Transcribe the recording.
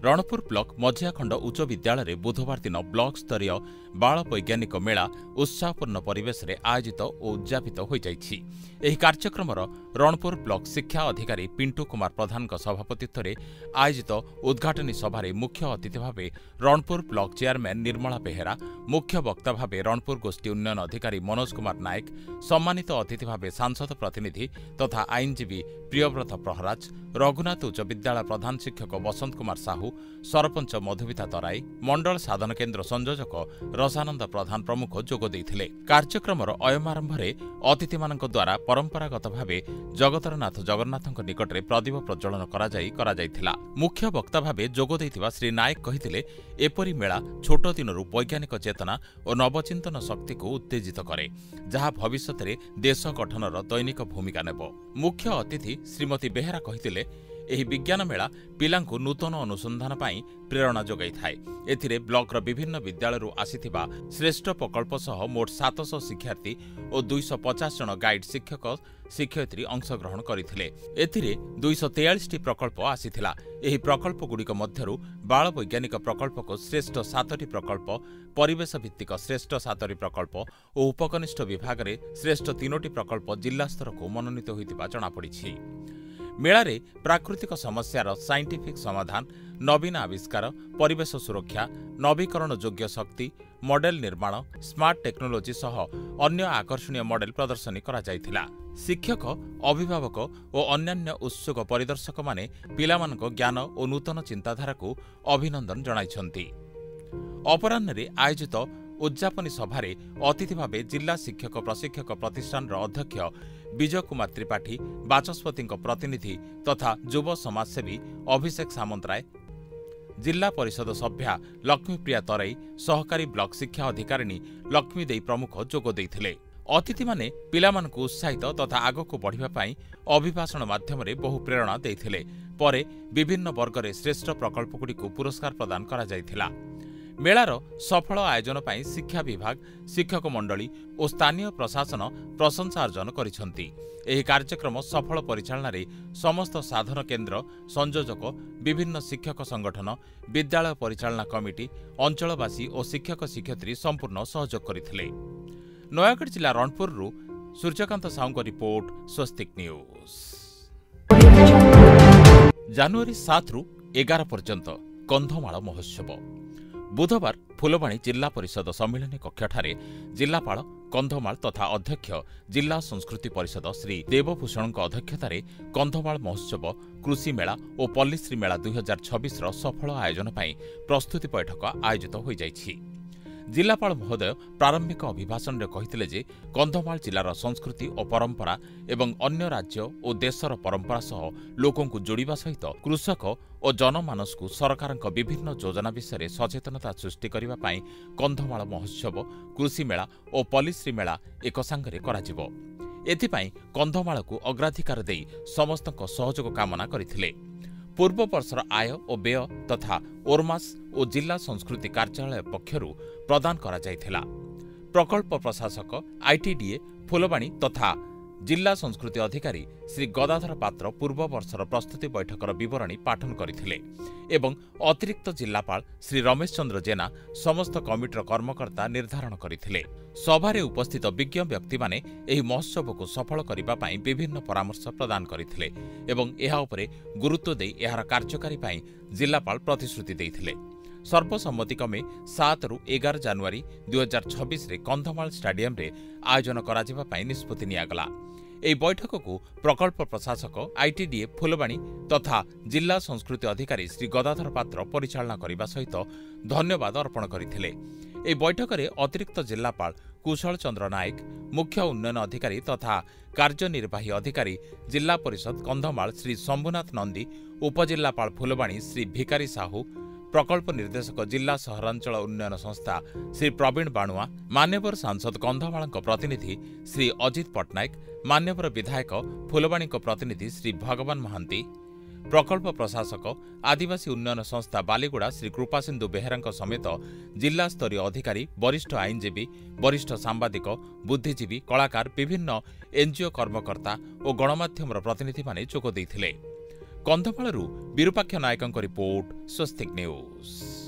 Ranpur block मझियाखंड उच्च विद्यालय बुधवार दिन ब्लॉक स्तरीय बाल वैज्ञानिक मेला उत्साहपूर्ण परिवेश में आयोजित और उद्यापित हो जाइछि। एही कार्यक्रम रणपुर ब्लॉक शिक्षा अधिकारी पिंटू कुमार प्रधान सभापतित्व में आयोजित उद्घाटनी सभारे मुख्य अतिथि भाव रणपुर ब्लॉक चेयरमैन निर्मला बेहेरा, मुख्य वक्ता भाव रणपुर गोष्ठी उन्नयन अधिकारी मनोज कुमार नायक, सम्मानित अतिथि भाव सांसद प्रतिनिधि तथा आईनजीवी प्रियव्रत प्रहराज, रघुनाथ उच्च विद्यालय प्रधान शिक्षक वसंत कुमार साहू, सरपंच मधुमिता तराई, मंडल साधन केन्द्र संयोजक रसानंद प्रधान प्रमुख जोग देइथिले। कार्यक्रमर अयमारंभरे अतिथि मानक द्वारा परंपरागत भावे जगतरनाथ जगन्नाथଙ୍କ निकटरे प्रदीप प्रज्वलन करा जाइथिला। मुख्य वक्ता भावे जोग देइथिबा श्री नायक कहिथिले, एपरि मेला छोट दिनरु वैज्ञानिक चेतना और नवचिंतन शक्ति को उत्तेजित करे, जहा भविष्यत रे देश गठनर दैनिक भूमिका नेब। मुख्य अतिथि श्रीमती बेहेरा कहिथिले, एही विज्ञान मेला पिलांकु नूतन अनुसंधान पाई प्रेरणा जोगाई थाए। एथिरे ब्लॉकर विभिन्न विद्यालयरू आसीथिबा श्रेष्ठ प्रकल्प सह मोट 700 शिक्षार्थी और 250 जन गाइड शिक्षक शिक्षयित्री अंशग्रहण करथिले। एथिरे 243 प्रकल्प आसीथिला। एही प्रकल्प गुड़िक मध्यरू बाल वैज्ञानिक प्रकल्प को श्रेष्ठ 7 प्रकल्प, परिवेश भित्तिक श्रेष्ठ 7 प्रकल्प और उपकनिष्ठ विभाग में श्रेष्ठ 3 प्रकल्प जिला स्तर को मनोनीत होइतिबा जणा पड़िछि। मेलारे प्राकृतिक समस्यार साइंटिफिक समाधान, नवीन आविष्कार, परिवेश सुरक्षा, नवीकरण योग्य शक्ति, मॉडल निर्माण, स्मार्ट टेक्नोलोजी सह अन्य आकर्षणीय मॉडल प्रदर्शनी करा जायथिला। शिक्षक, अभिभावक और अन्यान्य उत्सुक परिदर्शक माने पिलामानक ज्ञान और नूतन चिंताधारा को अभिनंदन जणाइछन्ति। अपराह्न आयोजित उद्यापनी सभारे अतिथि भावे जिला शिक्षक प्रशिक्षक प्रतिष्ठान अध्यक्ष विजय कुमार त्रिपाठी, बाचस्पति प्रतिनिधि तथा युव समाजसेवी अभिषेक सामंतराय, जिला परिषद सभ्या लक्ष्मीप्रिया तराई, सहकारी ब्लॉक शिक्षा अधिकारिणी लक्ष्मीदेई प्रमुख जोग देइथिले। अतिथि माने पिलामानकु उत्साहित तथा आगको बढ़िबा पाई अभिभाषण माध्यम बहु प्रेरणा देइथिले। परे विभिन्न वर्गरे श्रेष्ठ प्रकल्पगुड़िक पुरस्कार प्रदान करा जाइथिला। मेलार सफल आयोजन पाई शिक्षा विभाग, शिक्षक मंडली और स्थानीय प्रशासन प्रशंसा अर्जन करिसंती। एही कार्यक्रम सफल परिचालना रे समस्त साधन केन्द्र संयोजक, विभिन्न शिक्षक संगठन, विद्यालय परिचालना कमिटी, अंचलवासी और शिक्षक शिक्षयित्री संपूर्ण सहयोग करथिले। नयागढ़ जिला रणपुर सूर्यकांत साहू रिपोर्ट, स्वस्तिक न्यूज। जनवरी 7 रु 11 पर्यंत कंधमाल महोत्सव। बुधवार फुलवाणी जिला परिषद सम्मिलन कक्षठारे जिलापाल कंधमाल तथा अध्यक्ष जिला संस्कृति परिषद श्री देवभूषण अध्यक्षतार कंधमाल महोत्सव, कृषि मेला और पल्लीश्री मेला 2026 सफल आयोजन पर प्रस्तुति बैठक आयोजित हो जाइछि। जिलापाल महोदय प्रारंभिक अभिभाषण में कहिथिले जे कंधमाल जिलार संस्कृति और परंपरा एवं अन्य राज्य और देशर परंपरा सह लोकंकु जोड़िबा सहित कृषक और जनमानस को सरकार विभिन्न योजना विषय सचेतनता सृष्टि करने पाई कंधमाल महोत्सव, कृषि मेला और पल्लीश्री मेला एक सांगरे कराजिबो। एथिपाई कंधमाल को अग्राधिकार देई समस्तक सहयोग कामना करथिले। पूर्व वर्षर आय और व्यय तथा ओरमास और जिला संस्कृति कार्यालय पक्षरु प्रदान करा जायथिला। प्रकल्प प्रशासक आईटीडीए फुलवाणी तथा जिला संस्कृति अधिकारी श्री गदाधर पात्र पूर्व वर्षर प्रस्तुति बैठकर विवरणी पाठन करथिले एवं अतिरिक्त जिलापाल श्री रमेश चंद्र जेना समस्त कमिटीर कर्मकर्ता निर्धारण करथिले। सभारे उपस्थित विज्ञ व्यक्ति माने एही महोत्सव को सफल करबा पाई विभिन्न परामर्श प्रदान करथिले एवं एहा उपरे गुरुत्व देई एहार कार्यकारी पाई जिलापाल प्रतिश्रुति देइथिले। सर्वसम्मतिक्रमे 7 रु 11 जनवरी 2026 रे कंधमाल स्टाडियम रे आयोजन कराजिबा पाई निष्पत्ति नियागला। एही बैठक को प्रकल्प प्रशासक आईटीडीए फुलवाणी तथा जिला संस्कृति अधिकारी श्री गदाधर पात्र परिचालना करने सहित धन्यवाद अर्पण करथिले। एही बैठक में अतिरिक्त जिलापाल कुशल चंद्र नायक, मुख्य उन्नयन अधिकारी तथा कार्यनिर्वाही अधिकारी जिला परिषद कंधमाल श्री शंभुनाथ नंदी, उपजिलापाल फुलवाणी श्री भिकारी साहू, प्रकल्प निर्देशक जिला सहरांचल उन्नयन संस्था श्री प्रवीण बाणुआ, मान्यवर सांसद कंधमाल प्रतिनिधि श्री अजित पट्टनायक, मान्यवर विधायक फुलवाणी प्रतिनिधि श्री भगवान महांती, प्रकल्प प्रशासक आदिवासी उन्नयन संस्था बालीगुड़ा श्री कृपासिंधु बेहेरा समेत जिला स्तरीय अधिकारी, वरिष्ठ आईनजीवी, वरिष्ठ सांबादिक, बुद्धिजीवी, कलाकार, विभिन्न एनजीओ कर्मकर्ता और गणमाध्यम प्रतिनिधि माने जोग देइथिले। କନ୍ଧମାଳରୁ ବିରୁପାକ୍ଷ ନାୟକଙ୍କ ରିପୋର୍ଟ, ସ୍ୱସ୍ତିକ ନ୍ୟୁଜ୍।